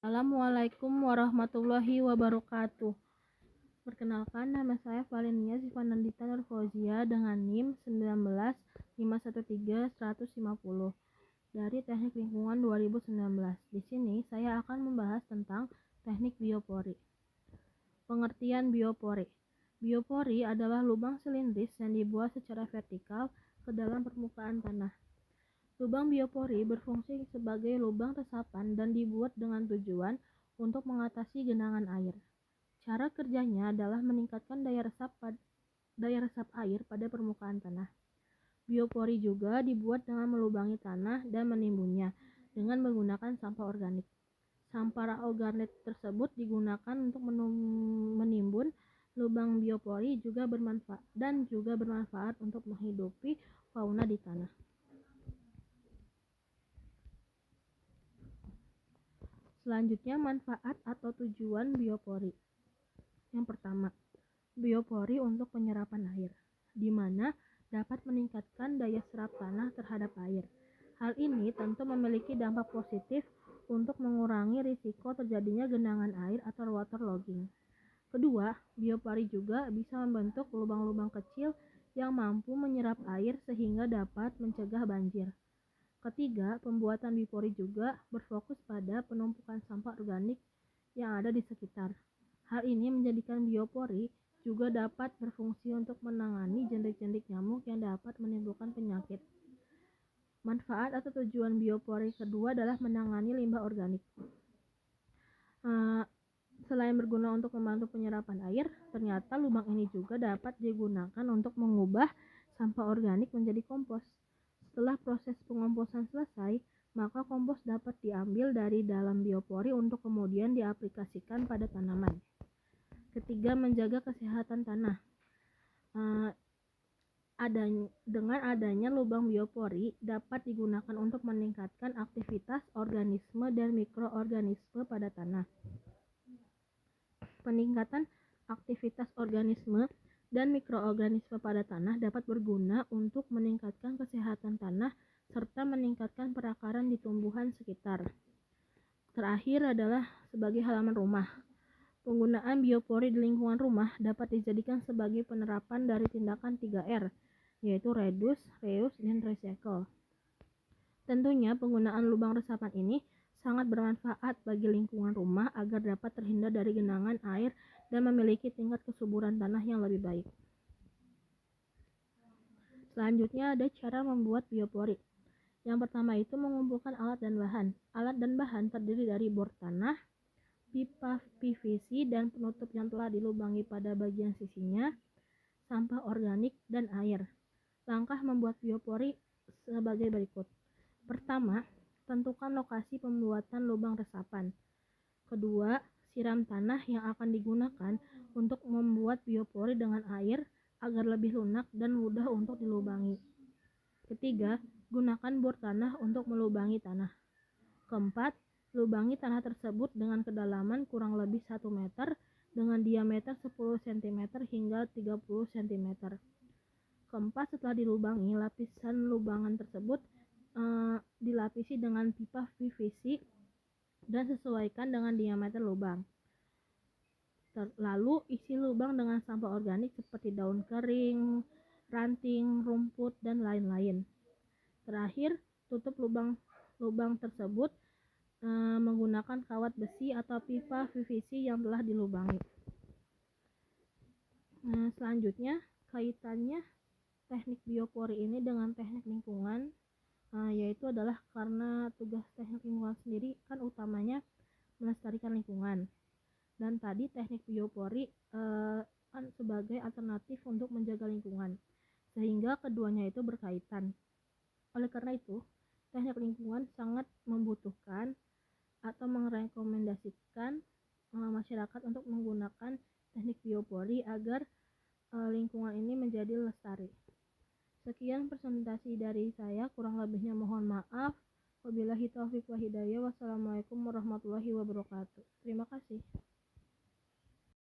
Assalamualaikum warahmatullahi wabarakatuh. Perkenalkan, nama saya Valinia Zivanandita Nurfauzia dengan NIM 19513-150 dari Teknik Lingkungan 2019. Di sini saya akan membahas tentang teknik biopori. Pengertian biopori. Biopori adalah lubang silindris yang dibuat secara vertikal ke dalam permukaan tanah. Lubang biopori berfungsi sebagai lubang resapan dan dibuat dengan tujuan untuk mengatasi genangan air. Cara kerjanya adalah meningkatkan daya resap air pada permukaan tanah. Biopori juga dibuat dengan melubangi tanah dan menimbunnya dengan menggunakan sampah organik. Sampah organik tersebut digunakan untuk menimbun lubang biopori juga bermanfaat untuk menghidupi fauna di tanah. Selanjutnya, manfaat atau tujuan biopori. Yang pertama, biopori untuk penyerapan air, di mana dapat meningkatkan daya serap tanah terhadap air. Hal ini tentu memiliki dampak positif untuk mengurangi risiko terjadinya genangan air atau waterlogging. Kedua, biopori juga bisa membentuk lubang-lubang kecil yang mampu menyerap air sehingga dapat mencegah banjir. Ketiga, pembuatan biopori juga berfokus pada penumpukan sampah organik yang ada di sekitar. Hal ini menjadikan biopori juga dapat berfungsi untuk menangani jentik-jentik nyamuk yang dapat menimbulkan penyakit. Manfaat atau tujuan biopori kedua adalah menangani limbah organik. Selain berguna untuk membantu penyerapan air, ternyata lubang ini juga dapat digunakan untuk mengubah sampah organik menjadi kompos. Setelah proses pengomposan selesai, maka kompos dapat diambil dari dalam biopori untuk kemudian diaplikasikan pada tanaman. Ketiga, menjaga kesehatan tanah. Dengan adanya lubang biopori dapat digunakan untuk meningkatkan aktivitas organisme dan mikroorganisme pada tanah. Peningkatan aktivitas organisme dan mikroorganisme pada tanah dapat berguna untuk meningkatkan kesehatan tanah serta meningkatkan perakaran di tumbuhan sekitar. Terakhir adalah sebagai halaman rumah. Penggunaan biopori di lingkungan rumah dapat dijadikan sebagai penerapan dari tindakan 3R, yaitu reduce, reuse, dan recycle. Tentunya penggunaan lubang resapan ini sangat bermanfaat bagi lingkungan rumah agar dapat terhindar dari genangan air dan memiliki tingkat kesuburan tanah yang lebih baik. Selanjutnya ada cara membuat biopori. Yang pertama itu mengumpulkan alat dan bahan. Alat dan bahan terdiri dari bor tanah, pipa PVC dan penutup yang telah dilubangi pada bagian sisinya, sampah organik, dan air. Langkah membuat biopori sebagai berikut. Pertama, tentukan lokasi pembuatan lubang resapan. Kedua, siram tanah yang akan digunakan untuk membuat biopori dengan air agar lebih lunak dan mudah untuk dilubangi. Ketiga, gunakan bor tanah untuk melubangi tanah. Keempat, lubangi tanah tersebut dengan kedalaman kurang lebih 1 meter dengan diameter 10 cm hingga 30 cm. Keempat, setelah dilubangi, lapisan lubangan tersebut dilapisi dengan pipa PVC dan sesuaikan dengan diameter lubang. Lalu isi lubang dengan sampah organik seperti daun kering, ranting, rumput, dan lain-lain. Terakhir, tutup lubang tersebut menggunakan kawat besi atau pipa PVC yang telah dilubangi. Selanjutnya, kaitannya teknik biopori ini dengan teknik lingkungan, yaitu adalah karena tugas teknik lingkungan sendiri kan utamanya melestarikan lingkungan. Dan tadi teknik biopori kan sebagai alternatif untuk menjaga lingkungan, sehingga keduanya itu berkaitan. Oleh karena itu, teknik lingkungan sangat membutuhkan atau merekomendasikan masyarakat untuk menggunakan teknik biopori agar lingkungan ini menjadi lestari. Sekian presentasi dari saya, kurang lebihnya mohon maaf. Wabillahi taufiq wa hidayah. Wassalamualaikum warahmatullahi wabarakatuh. Terima kasih.